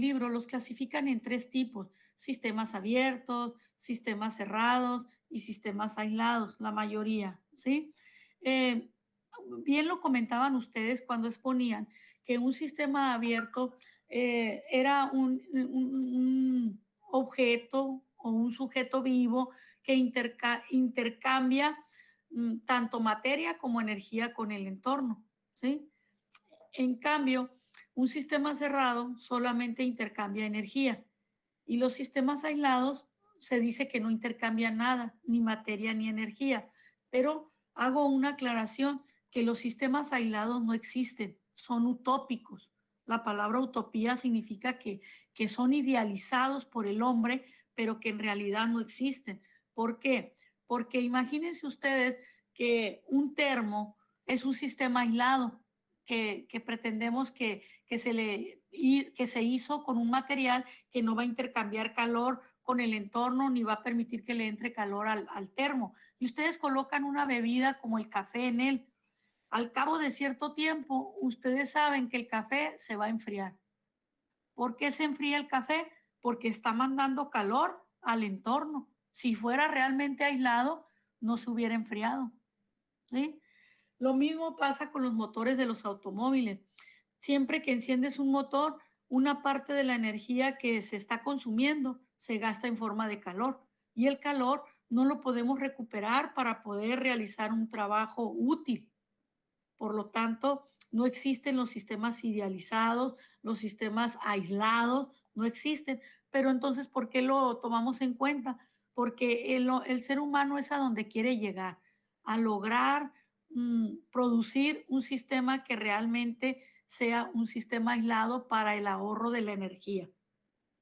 libro los clasifican en 3 tipos: sistemas abiertos, sistemas cerrados y sistemas aislados, la mayoría, ¿sí? Eh, Bien lo comentaban ustedes cuando exponían que un sistema abierto era un objeto o un sujeto vivo que intercambia tanto materia como energía con el entorno, ¿sí? En cambio, un sistema cerrado solamente intercambia energía y los sistemas aislados se dice que no intercambian nada, ni materia ni energía. Pero hago una aclaración, que los sistemas aislados no existen, son utópicos. La palabra utopía significa que son idealizados por el hombre, pero que en realidad no existen. ¿Por qué? Porque imagínense ustedes que un termo es un sistema aislado, que pretendemos que se hizo con un material que no va a intercambiar calor con el entorno ni va a permitir que le entre calor al termo. Y ustedes colocan una bebida como el café en él. Al cabo de cierto tiempo, ustedes saben que el café se va a enfriar. ¿Por qué se enfría el café? Porque está mandando calor al entorno. Si fuera realmente aislado, no se hubiera enfriado, ¿sí? Lo mismo pasa con los motores de los automóviles. Siempre que enciendes un motor, una parte de la energía que se está consumiendo se gasta en forma de calor y el calor no lo podemos recuperar para poder realizar un trabajo útil. Por lo tanto, no existen los sistemas idealizados, los sistemas aislados, no existen. Pero entonces, ¿por qué lo tomamos en cuenta? Porque el ser humano es a donde quiere llegar, a lograr producir un sistema que realmente sea un sistema aislado para el ahorro de la energía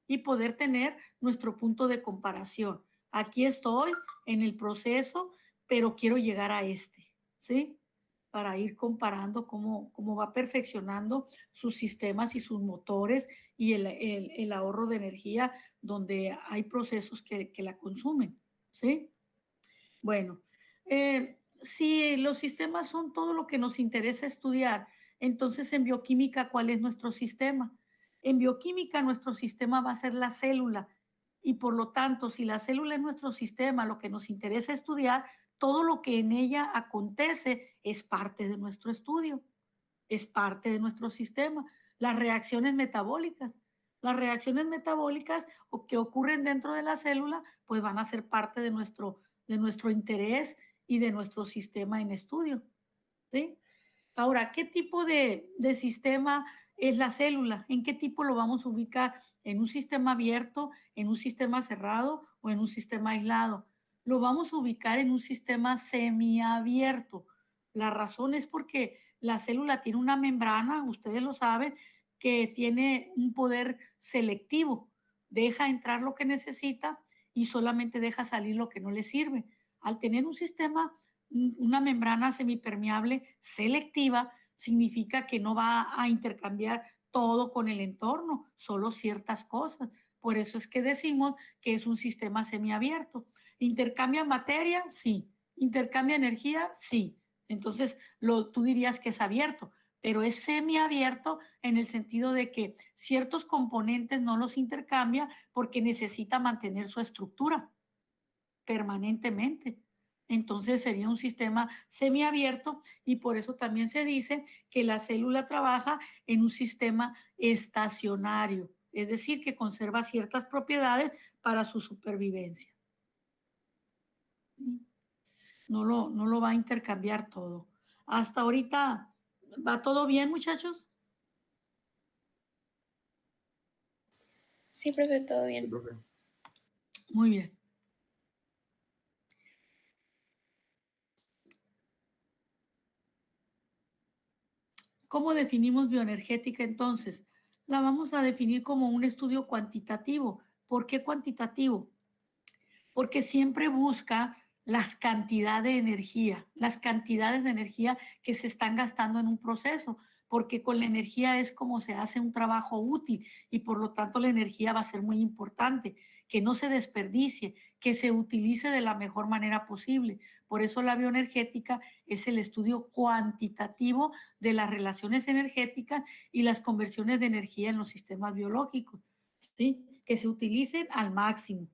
y poder tener nuestro punto de comparación. Aquí estoy en el proceso, pero quiero llegar a este, ¿sí? Para ir comparando cómo va perfeccionando sus sistemas y sus motores y el ahorro de energía donde hay procesos que la consumen, ¿sí? Bueno, si los sistemas son todo lo que nos interesa estudiar, entonces en bioquímica, ¿cuál es nuestro sistema? En bioquímica, nuestro sistema va a ser la célula y por lo tanto, si la célula es nuestro sistema, lo que nos interesa estudiar, todo lo que en ella acontece es parte de nuestro estudio, es parte de nuestro sistema. Las reacciones metabólicas. Las reacciones metabólicas que ocurren dentro de la célula, pues van a ser parte de nuestro interés y de nuestro sistema en estudio, ¿sí? Ahora, ¿qué tipo de sistema es la célula? ¿En qué tipo lo vamos a ubicar? ¿En un sistema abierto, en un sistema cerrado o en un sistema aislado? Lo vamos a ubicar en un sistema semiabierto. La razón es porque la célula tiene una membrana, ustedes lo saben, que tiene un poder selectivo. Deja entrar lo que necesita y solamente deja salir lo que no le sirve. Al tener un sistema, una membrana semipermeable selectiva, significa que no va a intercambiar todo con el entorno, solo ciertas cosas. Por eso es que decimos que es un sistema semiabierto. ¿Intercambia materia? Sí. ¿Intercambia energía? Sí. Entonces, tú dirías que es abierto, pero es semiabierto en el sentido de que ciertos componentes no los intercambia porque necesita mantener su estructura permanentemente. Entonces sería un sistema semiabierto y por eso también se dice que la célula trabaja en un sistema estacionario, es decir, que conserva ciertas propiedades para su supervivencia. No lo va a intercambiar todo. Hasta ahorita, ¿va todo bien, muchachos? Sí, profe, todo bien. Sí, profe. Muy bien. ¿Cómo definimos bioenergética entonces? La vamos a definir como un estudio cuantitativo. ¿Por qué cuantitativo? Porque siempre busca las cantidades de energía que se están gastando en un proceso, porque con la energía es como se hace un trabajo útil y por lo tanto la energía va a ser muy importante, que no se desperdicie, que se utilice de la mejor manera posible. Por eso la bioenergética es el estudio cuantitativo de las relaciones energéticas y las conversiones de energía en los sistemas biológicos. ¿sí? Que se utilicen al máximo.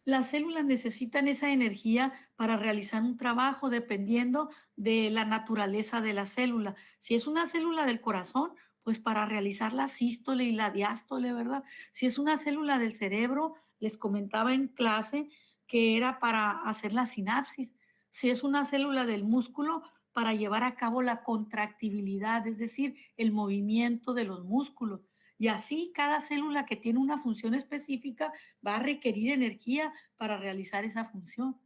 Las células necesitan esa energía para realizar un trabajo dependiendo de la naturaleza de la célula. Si es una célula del corazón, pues para realizar la sístole y la diástole, ¿verdad? Si es una célula del cerebro, les comentaba en clase que era para hacer la sinapsis. Si es una célula del músculo, para llevar a cabo la contractibilidad, es decir, el movimiento de los músculos. Y así cada célula que tiene una función específica va a requerir energía para realizar esa función.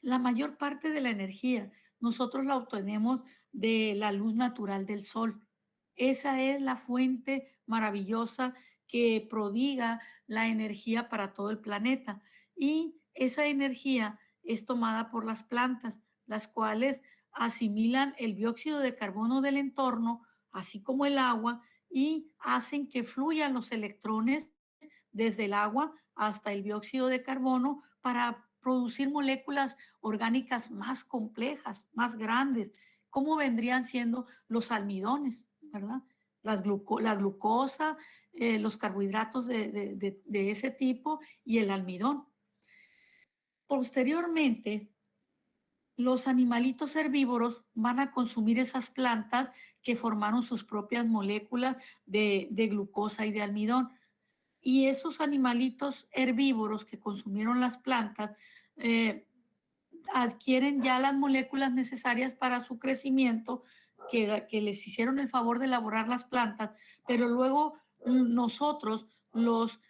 La mayor parte de la energía nosotros la obtenemos de la luz natural del sol. Esa es la fuente maravillosa que prodiga la energía para todo el planeta. Y esa energía es tomada por las plantas, las cuales asimilan el dióxido de carbono del entorno, así como el agua, y hacen que fluyan los electrones desde el agua hasta el dióxido de carbono para producir moléculas orgánicas más complejas, más grandes, como vendrían siendo los almidones, ¿verdad? La glucosa, los carbohidratos de ese tipo y el almidón. Posteriormente, los animalitos herbívoros van a consumir esas plantas que formaron sus propias moléculas de glucosa y de almidón. Y esos animalitos herbívoros que consumieron las plantas eh, adquieren ya las moléculas necesarias para su crecimiento, que les hicieron el favor de elaborar las plantas, pero luego nosotros, los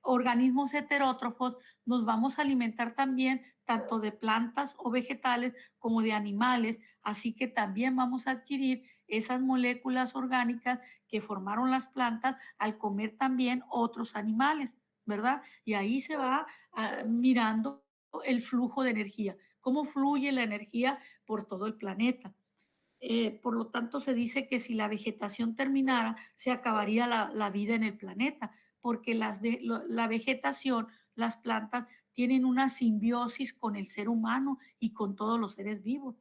organismos heterótrofos, nos vamos a alimentar también tanto de plantas o vegetales como de animales, así que también vamos a adquirir esas moléculas orgánicas que formaron las plantas al comer también otros animales, ¿verdad? Y ahí se va mirando el flujo de energía, cómo fluye la energía por todo el planeta. Por lo tanto, se dice que si la vegetación terminara, se acabaría la vida en el planeta, porque la vegetación, las plantas, tienen una simbiosis con el ser humano y con todos los seres vivos.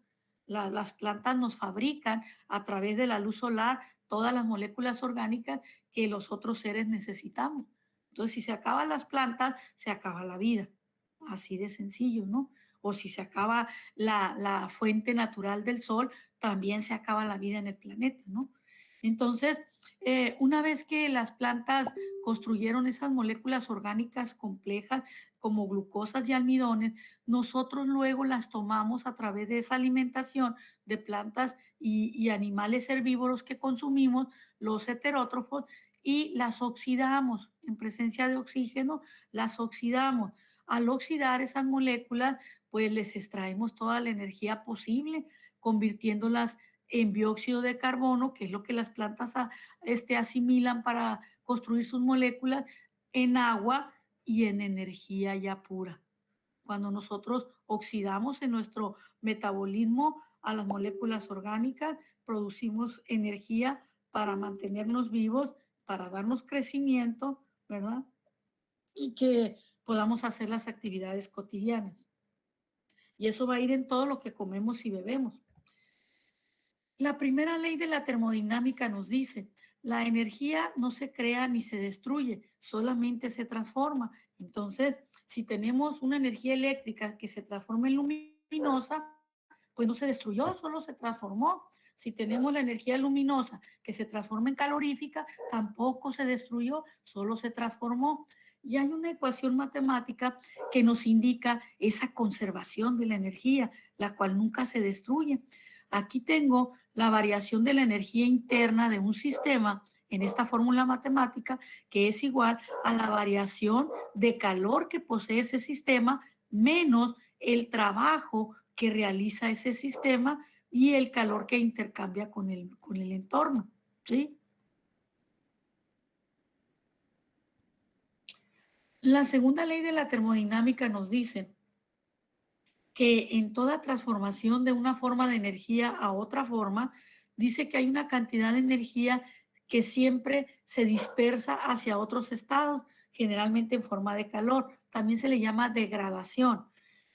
Las plantas nos fabrican a través de la luz solar todas las moléculas orgánicas que los otros seres necesitamos. Entonces, si se acaban las plantas, se acaba la vida. Así de sencillo, ¿no? O si se acaba la fuente natural del sol, también se acaba la vida en el planeta, ¿no? Entonces, una vez que las plantas construyeron esas moléculas orgánicas complejas como glucosas y almidones, nosotros luego las tomamos a través de esa alimentación de plantas y animales herbívoros que consumimos, los heterótrofos, y las oxidamos en presencia de oxígeno, las oxidamos. Al oxidar esas moléculas, pues les extraemos toda la energía posible, convirtiéndolas en dióxido de carbono, que es lo que las plantas asimilan para construir sus moléculas, en agua y en energía ya pura. Cuando nosotros oxidamos en nuestro metabolismo a las moléculas orgánicas, producimos energía para mantenernos vivos, para darnos crecimiento, ¿verdad? Y que podamos hacer las actividades cotidianas. Y eso va a ir en todo lo que comemos y bebemos. La primera ley de la termodinámica nos dice, la energía no se crea ni se destruye, solamente se transforma. Entonces, si tenemos una energía eléctrica que se transforma en luminosa, pues no se destruyó, solo se transformó. Si tenemos la energía luminosa que se transforma en calorífica, tampoco se destruyó, solo se transformó. Y hay una ecuación matemática que nos indica esa conservación de la energía, la cual nunca se destruye. Aquí tengo la variación de la energía interna de un sistema en esta fórmula matemática, que es igual a la variación de calor que posee ese sistema menos el trabajo que realiza ese sistema y el calor que intercambia con el entorno, ¿sí? La segunda ley de la termodinámica nos dice que en toda transformación de una forma de energía a otra forma, dice que hay una cantidad de energía que siempre se dispersa hacia otros estados, generalmente en forma de calor. También se le llama degradación.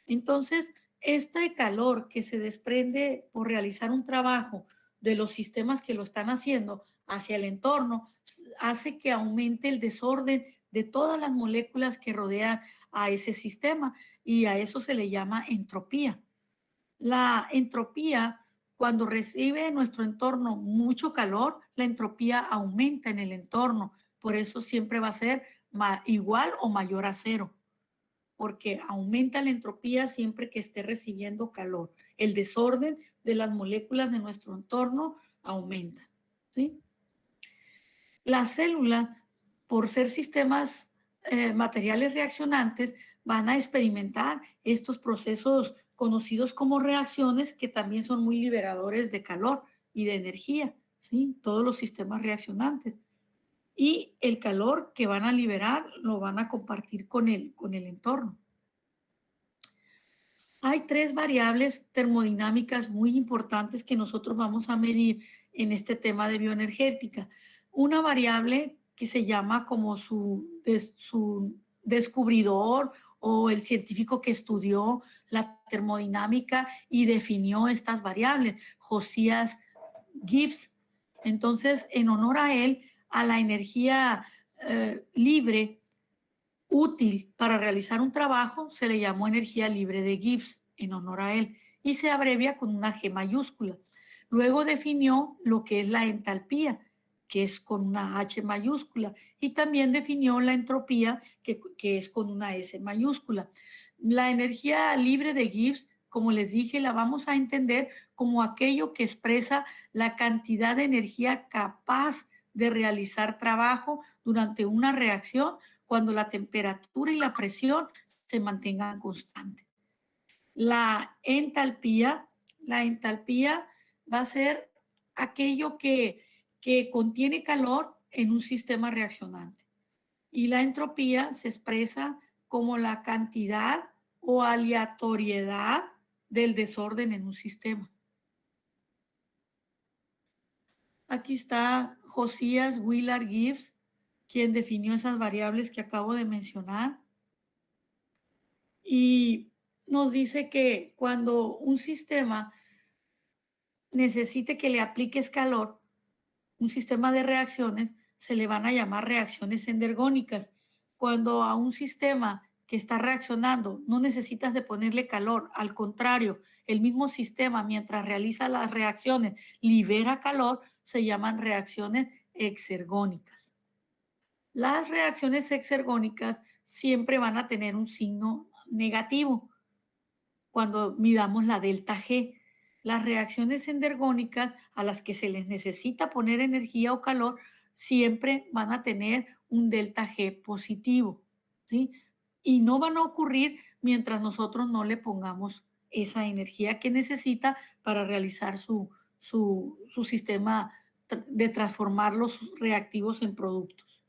Entonces, Este calor que se desprende por realizar un trabajo de los sistemas que lo están haciendo hacia el entorno hace que aumente el desorden de todas las moléculas que rodean a ese sistema y a eso se le llama entropía. La entropía, cuando recibe nuestro entorno mucho calor, la entropía aumenta en el entorno. Por eso siempre va a ser igual o mayor a cero, porque aumenta la entropía siempre que esté recibiendo calor. El desorden de las moléculas de nuestro entorno aumenta. ¿Sí? Las células, por ser sistemas materiales reaccionantes, van a experimentar estos procesos conocidos como reacciones que también son muy liberadores de calor y de energía, ¿sí? Todos los sistemas reaccionantes. Y el calor que van a liberar lo van a compartir con el entorno. Hay tres variables termodinámicas muy importantes que nosotros vamos a medir en este tema de bioenergética. Una variable que se llama como su descubridor o el científico que estudió la termodinámica y definió estas variables, Josías Gibbs. Entonces, en honor a él, a la energía libre útil para realizar un trabajo se le llamó energía libre de Gibbs en honor a él y se abrevia con una G mayúscula. Luego definió lo que es la entalpía, que es con una H mayúscula, y también definió la entropía, que es con una S mayúscula. La energía libre de Gibbs, como les dije, la vamos a entender como aquello que expresa la cantidad de energía capaz de realizar trabajo durante una reacción cuando la temperatura y la presión se mantengan constantes. La entalpía va a ser aquello que contiene calor en un sistema reaccionante. Y la entropía se expresa como la cantidad o aleatoriedad del desorden en un sistema. Aquí está Josías Willard Gibbs, quien definió esas variables que acabo de mencionar. Y nos dice que cuando un sistema necesite que le apliques calor, un sistema de reacciones, se le van a llamar reacciones endergónicas. Cuando a un sistema que está reaccionando no necesitas de ponerle calor, al contrario, el mismo sistema mientras realiza las reacciones libera calor, se llaman reacciones exergónicas. Las reacciones exergónicas siempre van a tener un signo negativo cuando midamos la delta G. Las reacciones endergónicas a las que se les necesita poner energía o calor siempre van a tener un delta G positivo, ¿sí? Y no van a ocurrir mientras nosotros no le pongamos esa energía que necesita para realizar su sistema de transformar los reactivos en productos.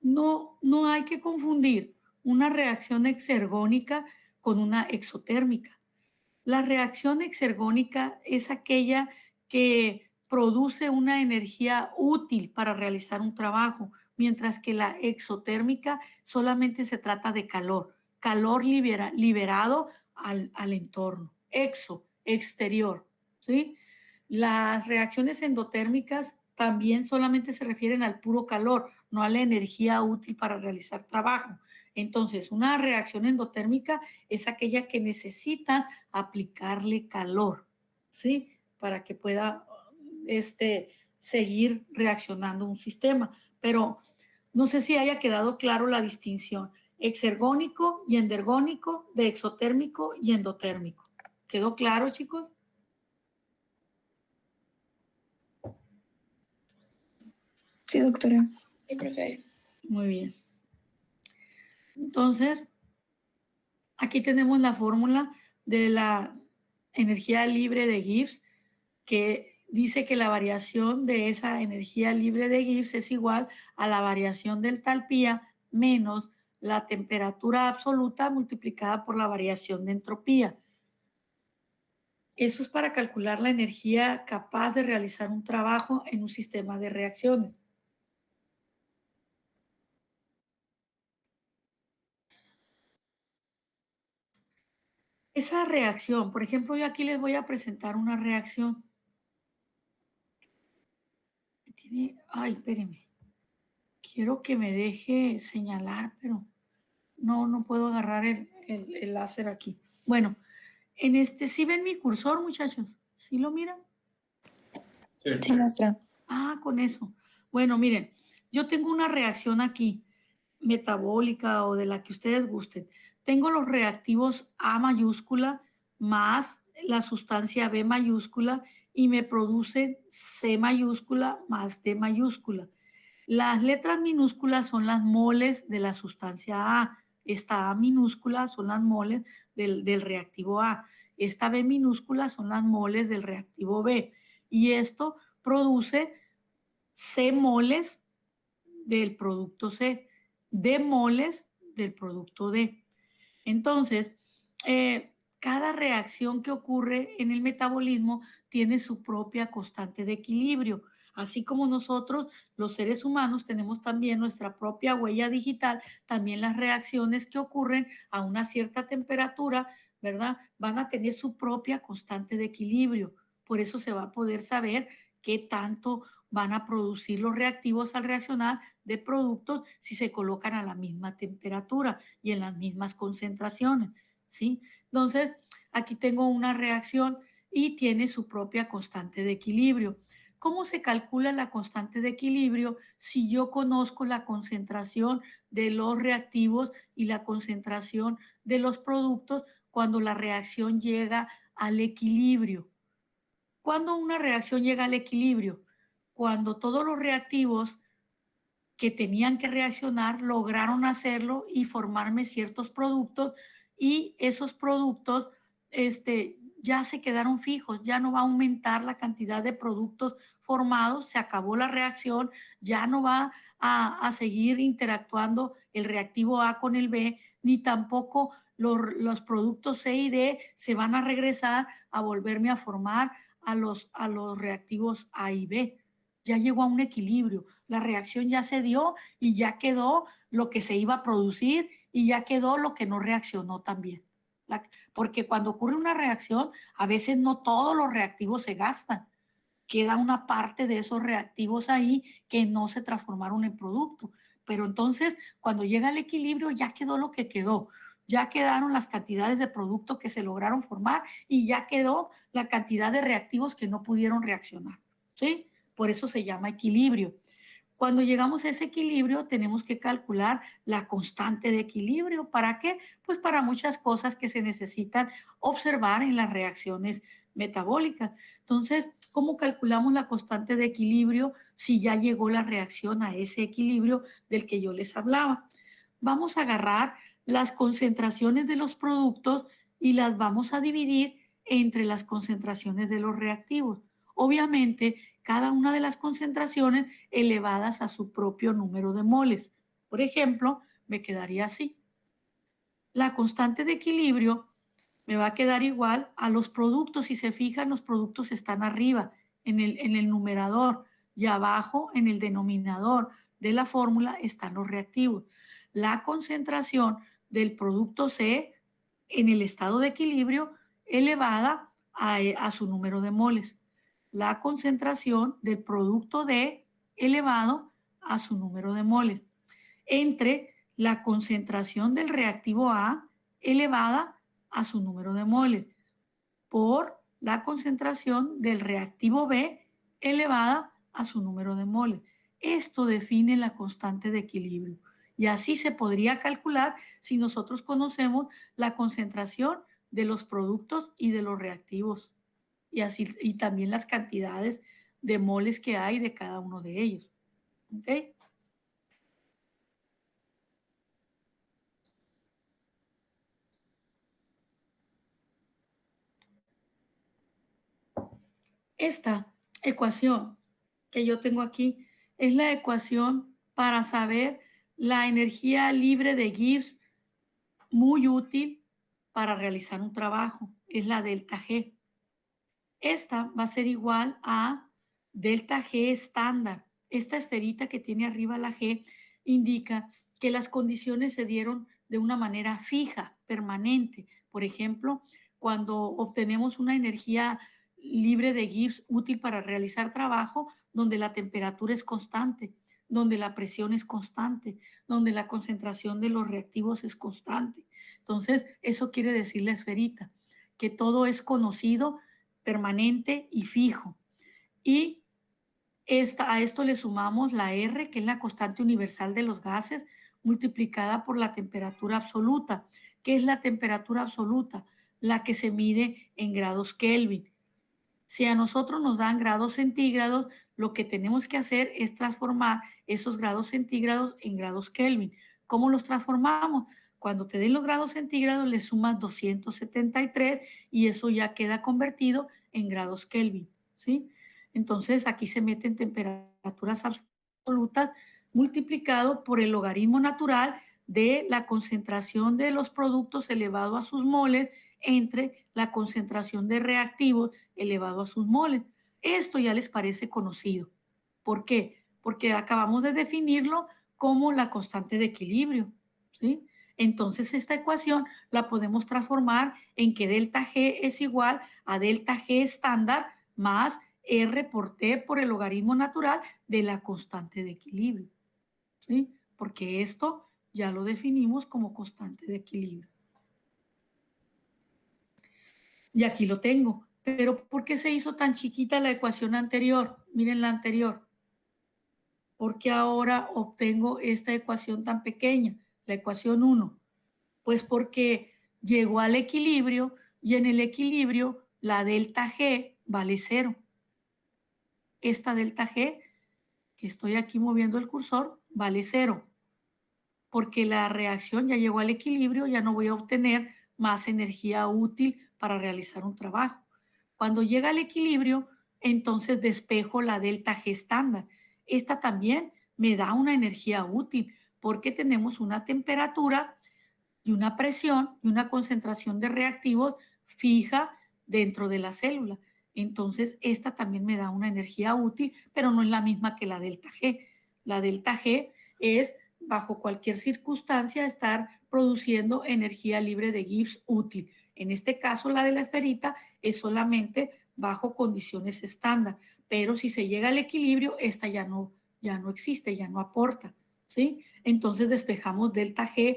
No hay que confundir una reacción exergónica con una exotérmica. La reacción exergónica es aquella que produce una energía útil para realizar un trabajo, mientras que la exotérmica solamente se trata de calor liberado al entorno, exterior, ¿sí? Las reacciones endotérmicas también solamente se refieren al puro calor, no a la energía útil para realizar trabajo. Entonces, una reacción endotérmica es aquella que necesita aplicarle calor, ¿sí? Para que pueda seguir reaccionando un sistema. Pero no sé si haya quedado claro la distinción exergónico y endergónico, de exotérmico y endotérmico. ¿Quedó claro, chicos? Sí, doctora. Sí, profe. Muy bien. Entonces, aquí tenemos la fórmula de la energía libre de Gibbs, que dice que la variación de esa energía libre de Gibbs es igual a la variación de entalpía menos la temperatura absoluta multiplicada por la variación de entropía. Eso es para calcular la energía capaz de realizar un trabajo en un sistema de reacciones. esa reacción, por ejemplo, yo aquí les voy a presentar una reacción. Ay, espérenme. Quiero que me deje señalar, pero no puedo agarrar el láser aquí. Bueno, en este, ¿sí ven mi cursor, muchachos? ¿Sí lo miran? Sí, maestra. Ah, con eso. Bueno, miren, yo tengo una reacción aquí, metabólica o de la que ustedes gusten. Tengo los reactivos A mayúscula más la sustancia B mayúscula y me produce C mayúscula más D mayúscula. Las letras minúsculas son las moles de la sustancia A. Esta A minúscula son las moles del reactivo A. Esta B minúscula son las moles del reactivo B. Y esto produce C moles del producto C, D moles del producto D. Entonces, cada reacción que ocurre en el metabolismo tiene su propia constante de equilibrio. Así como nosotros, los seres humanos, tenemos también nuestra propia huella digital, también las reacciones que ocurren a una cierta temperatura, ¿verdad? Van a tener su propia constante de equilibrio. Por eso se va a poder saber qué tanto van a producir los reactivos al reaccionar de productos si se colocan a la misma temperatura y en las mismas concentraciones, ¿sí? Entonces, aquí tengo una reacción y tiene su propia constante de equilibrio. ¿Cómo se calcula la constante de equilibrio si yo conozco la concentración de los reactivos y la concentración de los productos cuando la reacción llega al equilibrio? ¿Cuándo una reacción llega al equilibrio? Cuando todos los reactivos que tenían que reaccionar lograron hacerlo y formarme ciertos productos y esos productos ya se quedaron fijos, ya no va a aumentar la cantidad de productos formados, se acabó la reacción, ya no va a seguir interactuando el reactivo A con el B, ni tampoco los productos C y D se van a regresar a volverme a formar a los reactivos A y B. Ya llegó a un equilibrio, la reacción ya se dio y ya quedó lo que se iba a producir y ya quedó lo que no reaccionó también. Porque cuando ocurre una reacción, a veces no todos los reactivos se gastan. Queda una parte de esos reactivos ahí que no se transformaron en producto. Pero entonces, cuando llega el equilibrio, ya quedó lo que quedó. Ya quedaron las cantidades de producto que se lograron formar y ya quedó la cantidad de reactivos que no pudieron reaccionar. ¿Sí? Por eso se llama equilibrio. Cuando llegamos a ese equilibrio, tenemos que calcular la constante de equilibrio. ¿Para qué? Pues para muchas cosas que se necesitan observar en las reacciones metabólicas. Entonces, ¿cómo calculamos la constante de equilibrio si ya llegó la reacción a ese equilibrio del que yo les hablaba? Vamos a agarrar las concentraciones de los productos y las vamos a dividir entre las concentraciones de los reactivos. Obviamente, cada una de las concentraciones elevadas a su propio número de moles. Por ejemplo, me quedaría así. La constante de equilibrio me va a quedar igual a los productos. Si se fijan, los productos están arriba en el numerador y abajo en el denominador de la fórmula están los reactivos. La concentración del producto C en el estado de equilibrio elevada a su número de moles. La concentración del producto D elevado a su número de moles entre la concentración del reactivo A elevada a su número de moles por la concentración del reactivo B elevada a su número de moles. Esto define la constante de equilibrio y así se podría calcular si nosotros conocemos la concentración de los productos y de los reactivos y así y también las cantidades de moles que hay de cada uno de ellos. ¿Ok? Esta ecuación que yo tengo aquí es la ecuación para saber la energía libre de Gibbs, muy útil para realizar un trabajo. Es la delta G. Esta va a ser igual a delta G estándar. Esta esferita que tiene arriba la G indica que las condiciones se dieron de una manera fija, permanente. Por ejemplo, cuando obtenemos una energía libre de Gibbs útil para realizar trabajo, donde la temperatura es constante, donde la presión es constante, donde la concentración de los reactivos es constante. Entonces, eso quiere decir la esferita, que todo es conocido, permanente y fijo. Y a esto le sumamos la R, que es la constante universal de los gases, multiplicada por la temperatura absoluta. ¿Qué es la temperatura absoluta? La que se mide en grados Kelvin. Si a nosotros nos dan grados centígrados, lo que tenemos que hacer es transformar esos grados centígrados en grados Kelvin. ¿Cómo los transformamos? Cuando te den los grados centígrados, le sumas 273 y eso ya queda convertido en grados Kelvin, ¿sí? Entonces aquí se meten temperaturas absolutas multiplicado por el logaritmo natural de la concentración de los productos elevado a sus moles entre la concentración de reactivos elevado a sus moles. Esto ya les parece conocido. ¿Por qué? Porque acabamos de definirlo como la constante de equilibrio, ¿sí? Entonces esta ecuación la podemos transformar en que delta G es igual a delta G estándar más R por T por el logaritmo natural de la constante de equilibrio, ¿sí? Porque esto ya lo definimos como constante de equilibrio. Y aquí lo tengo. Pero ¿por qué se hizo tan chiquita la ecuación anterior? Miren la anterior. ¿Por qué ahora obtengo esta ecuación tan pequeña? La ecuación 1. Pues porque llegó al equilibrio y en el equilibrio la delta G vale 0. Esta delta G, que estoy aquí moviendo el cursor, vale 0. Porque la reacción ya llegó al equilibrio, ya no voy a obtener más energía útil para realizar un trabajo. Cuando llega al equilibrio, entonces despejo la delta G estándar. Esta también me da una energía útil porque tenemos una temperatura y una presión y una concentración de reactivos fija dentro de la célula. Entonces, esta también me da una energía útil, pero no es la misma que la delta G. La delta G es, bajo cualquier circunstancia, estar produciendo energía libre de Gibbs útil. En este caso, la de la esferita es solamente bajo condiciones estándar, pero si se llega al equilibrio, esta ya no existe, ya no aporta, ¿sí? Entonces despejamos delta G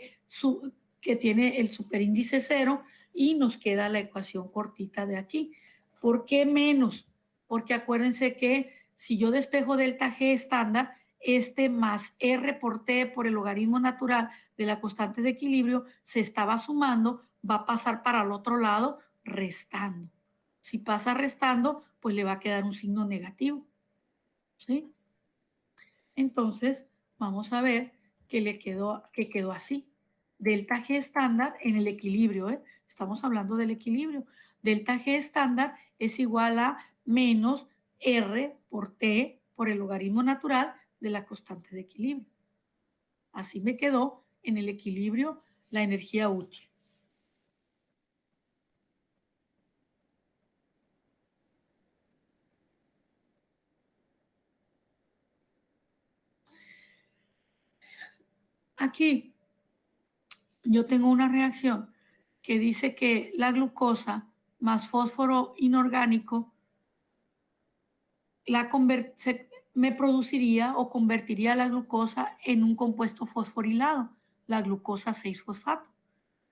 que tiene el superíndice 0 y nos queda la ecuación cortita de aquí. ¿Por qué menos? Porque acuérdense que si yo despejo delta G estándar, este más R por T por el logaritmo natural de la constante de equilibrio se estaba sumando, va a pasar para el otro lado restando. Si pasa restando, pues le va a quedar un signo negativo, ¿sí? Entonces, vamos a ver que quedó así. Delta G estándar en el equilibrio, ¿eh? Estamos hablando del equilibrio. Delta G estándar es igual a menos R por T por el logaritmo natural de la constante de equilibrio. Así me quedó en el equilibrio la energía útil. Aquí yo tengo una reacción que dice que la glucosa más fósforo inorgánico me produciría o convertiría la glucosa en un compuesto fosforilado, la glucosa 6-fosfato.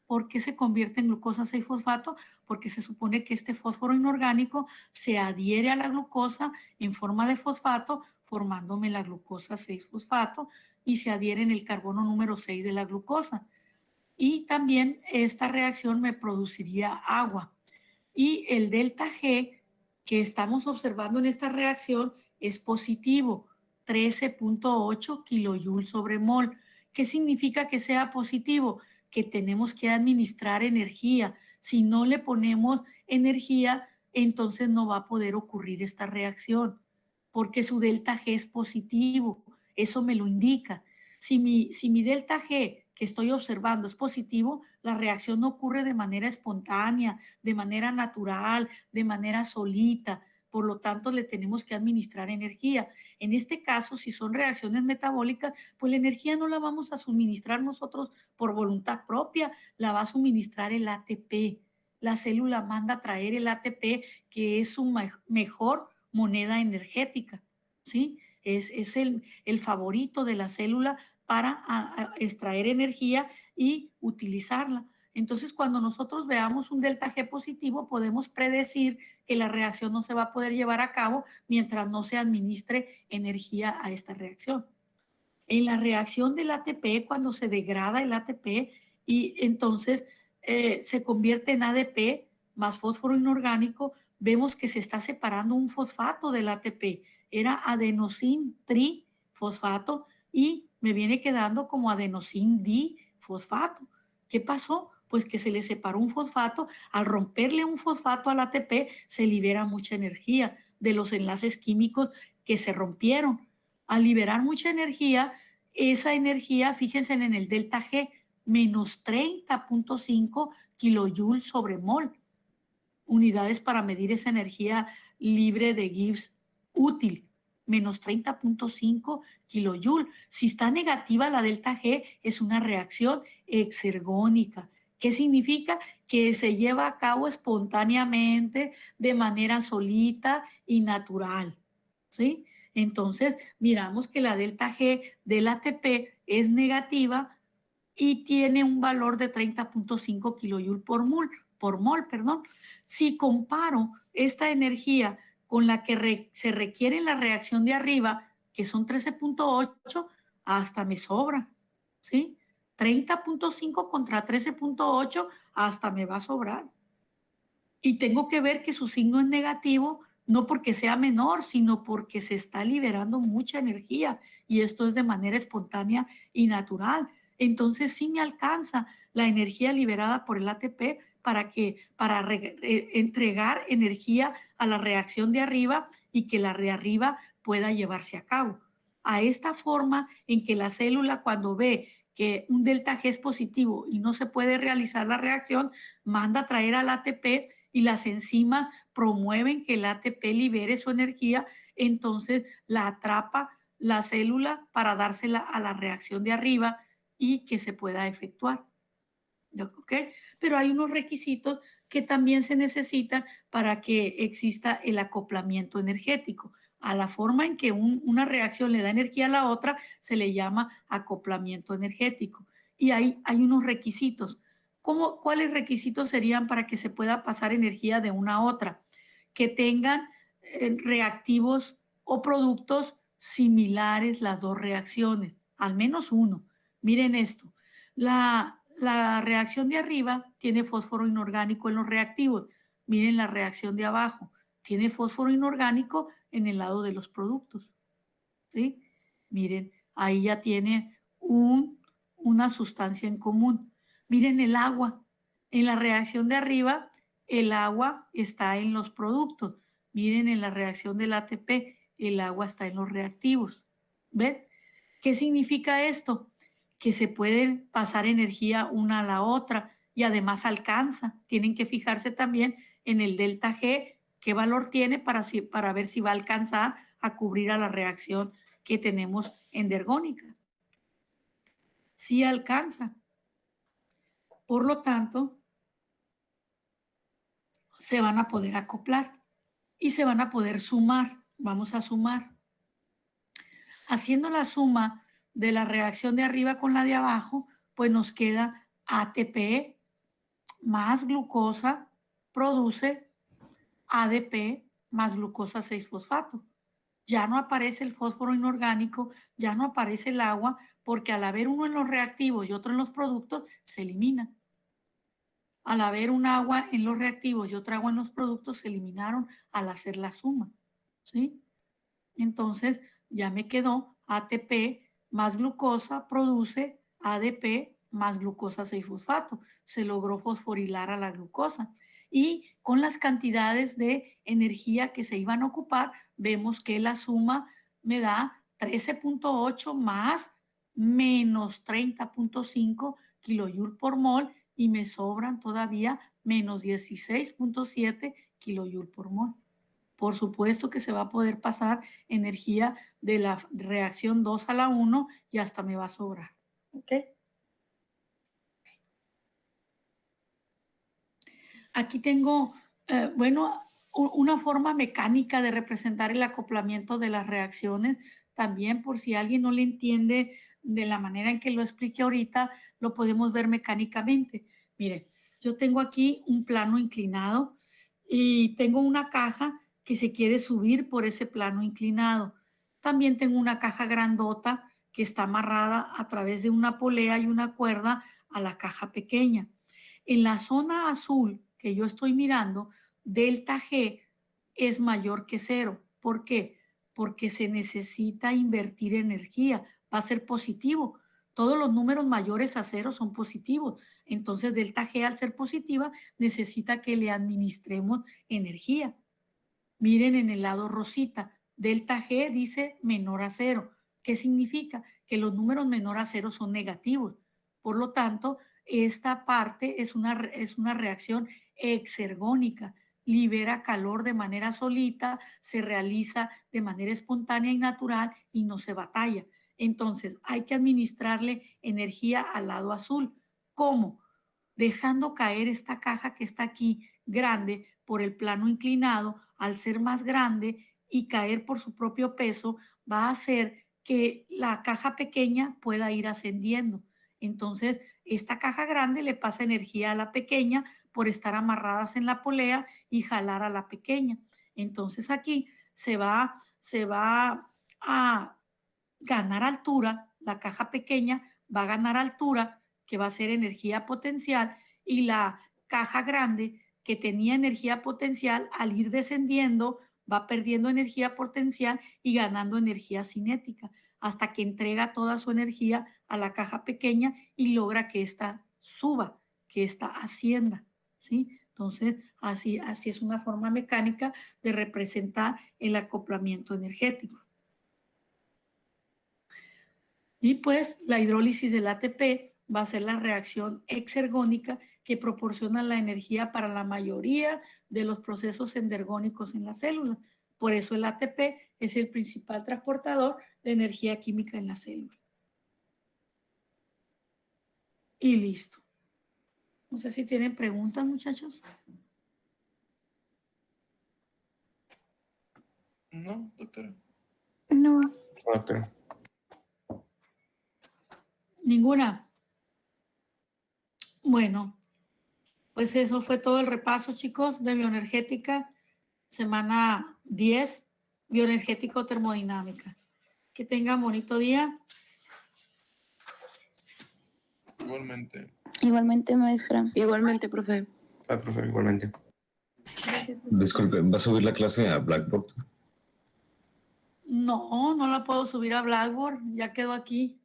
¿Por qué se convierte en glucosa 6-fosfato? Porque se supone que este fósforo inorgánico se adhiere a la glucosa en forma de fosfato, formándome la glucosa 6-fosfato y se adhiere en el carbono número 6 de la glucosa. Y también esta reacción me produciría agua. Y el delta G que estamos observando en esta reacción es positivo, 13.8 kilojoules sobre mol. ¿Qué significa que sea positivo? Que tenemos que administrar energía. Si no le ponemos energía, entonces no va a poder ocurrir esta reacción, porque su delta G es positivo. Eso me lo indica. Si mi delta G que estoy observando es positivo, la reacción no ocurre de manera espontánea, de manera natural, de manera solita. Por lo tanto, le tenemos que administrar energía. En este caso, si son reacciones metabólicas, pues la energía no la vamos a suministrar nosotros por voluntad propia, la va a suministrar el ATP. la célula manda a traer el ATP, que es su mejor moneda energética, ¿sí? Es el favorito de la célula para extraer energía y utilizarla. Entonces, cuando nosotros veamos un delta G positivo, podemos predecir que la reacción no se va a poder llevar a cabo mientras no se administre energía a esta reacción. En la reacción del ATP, cuando se degrada el ATP y entonces se convierte en ADP más fósforo inorgánico, vemos que se está separando un fosfato del ATP. Era adenosín trifosfato y me viene quedando como adenosín difosfato. ¿Qué pasó? Pues que se le separó un fosfato. Al romperle un fosfato al ATP, se libera mucha energía de los enlaces químicos que se rompieron. Al liberar mucha energía, esa energía, fíjense en el delta G, menos 30.5 kilojoules sobre mol, unidades para medir esa energía libre de Gibbs útil, menos 30.5 kilojoules. Si está negativa la delta G, es una reacción exergónica. ¿Qué significa? Que se lleva a cabo espontáneamente, de manera solita y natural, ¿sí? Entonces, miramos que la delta G del ATP es negativa y tiene un valor de 30.5 kilojoules por mol, perdón. Si comparo esta energía con la que se requiere en la reacción de arriba, que son 13.8, hasta me sobra, ¿sí? 30.5 contra 13.8, hasta me va a sobrar. Y tengo que ver que su signo es negativo, no porque sea menor, sino porque se está liberando mucha energía y esto es de manera espontánea y natural. Entonces sí me alcanza la energía liberada por el ATP para entregar energía a la reacción de arriba y que la de arriba pueda llevarse a cabo. A esta forma en que la célula, cuando ve que un delta G es positivo y no se puede realizar la reacción, manda a traer al ATP y las enzimas promueven que el ATP libere su energía, entonces la atrapa la célula para dársela a la reacción de arriba y que se pueda efectuar. ¿Ok? Pero hay unos requisitos que también se necesitan para que exista el acoplamiento energético. A la forma en que una reacción le da energía a la otra, se le llama acoplamiento energético. Y hay unos requisitos. ¿Cuáles requisitos serían para que se pueda pasar energía de una a otra? Que tengan reactivos o productos similares las dos reacciones, al menos uno. Miren esto, la reacción de arriba tiene fósforo inorgánico en los reactivos. Miren la reacción de abajo, tiene fósforo inorgánico en el lado de los productos, ¿sí? Miren, ahí ya tiene una sustancia en común. Miren el agua. En la reacción de arriba, el agua está en los productos. Miren en la reacción del ATP, el agua está en los reactivos. ¿Ven? ¿Qué significa esto? Que se puede pasar energía una a la otra y además alcanza. Tienen que fijarse también en el delta G, qué valor tiene para ver si va a alcanzar a cubrir a la reacción que tenemos endergónica. Sí alcanza. Por lo tanto, se van a poder acoplar y se van a poder sumar. Vamos a sumar. Haciendo la suma de la reacción de arriba con la de abajo, pues nos queda ATP más glucosa produce ADP más glucosa 6-fosfato. Ya no aparece el fósforo inorgánico, ya no aparece el agua, porque al haber uno en los reactivos y otro en los productos, se elimina. Al haber un agua en los reactivos y otra agua en los productos, se eliminaron al hacer la suma, ¿sí? Entonces, ya me quedó ATP más glucosa produce ADP más glucosa 6-fosfato. Se logró fosforilar a la glucosa. Y con las cantidades de energía que se iban a ocupar, vemos que la suma me da 13.8 más menos 30.5 kilojoules por mol y me sobran todavía menos 16.7 kilojoules por mol. Por supuesto que se va a poder pasar energía de la reacción 2 a la 1 y hasta me va a sobrar. ¿Ok? Aquí tengo, bueno, una forma mecánica de representar el acoplamiento de las reacciones. También, por si alguien no le entiende de la manera en que lo expliqué ahorita, lo podemos ver mecánicamente. Mire, yo tengo aquí un plano inclinado y tengo una caja que se quiere subir por ese plano inclinado. También tengo una caja grandota que está amarrada a través de una polea y una cuerda a la caja pequeña. En la zona azul que yo estoy mirando, delta G es mayor que cero. ¿Por qué? Porque se necesita invertir energía. Va a ser positivo. Todos los números mayores a cero son positivos. Entonces, delta G al ser positiva necesita que le administremos energía. Miren en el lado rosita, delta G dice menor a cero. ¿Qué significa? Que los números menor a cero son negativos. Por lo tanto, esta parte es una reacción exergónica. Libera calor de manera solita, se realiza de manera espontánea y natural y no se batalla. Entonces, hay que administrarle energía al lado azul. ¿Cómo? Dejando caer esta caja que está aquí grande por el plano inclinado, al ser más grande y caer por su propio peso, va a hacer que la caja pequeña pueda ir ascendiendo. Entonces, esta caja grande le pasa energía a la pequeña por estar amarradas en la polea y jalar a la pequeña. Entonces aquí se va a ganar altura, la caja pequeña va a ganar altura, que va a ser energía potencial, y la caja grande, que tenía energía potencial, al ir descendiendo, va perdiendo energía potencial y ganando energía cinética, hasta que entrega toda su energía a la caja pequeña y logra que ésta suba, que ésta ascienda, ¿sí? Entonces, así es una forma mecánica de representar el acoplamiento energético. Y pues la hidrólisis del ATP va a ser la reacción exergónica que proporciona la energía para la mayoría de los procesos endergónicos en las células. Por eso el ATP es el principal transportador de energía química en la célula. Y listo. No sé si tienen preguntas, muchachos. No, doctora. No. Doctora. Ninguna. Bueno, pues eso fue todo el repaso, chicos, de bioenergética, semana 10, bioenergético-termodinámica. Que tengan bonito día. Igualmente. Igualmente, maestra. Igualmente, profe. Profe, igualmente. Disculpe, ¿va a subir la clase a Blackboard? No, no la puedo subir a Blackboard, ya quedó aquí.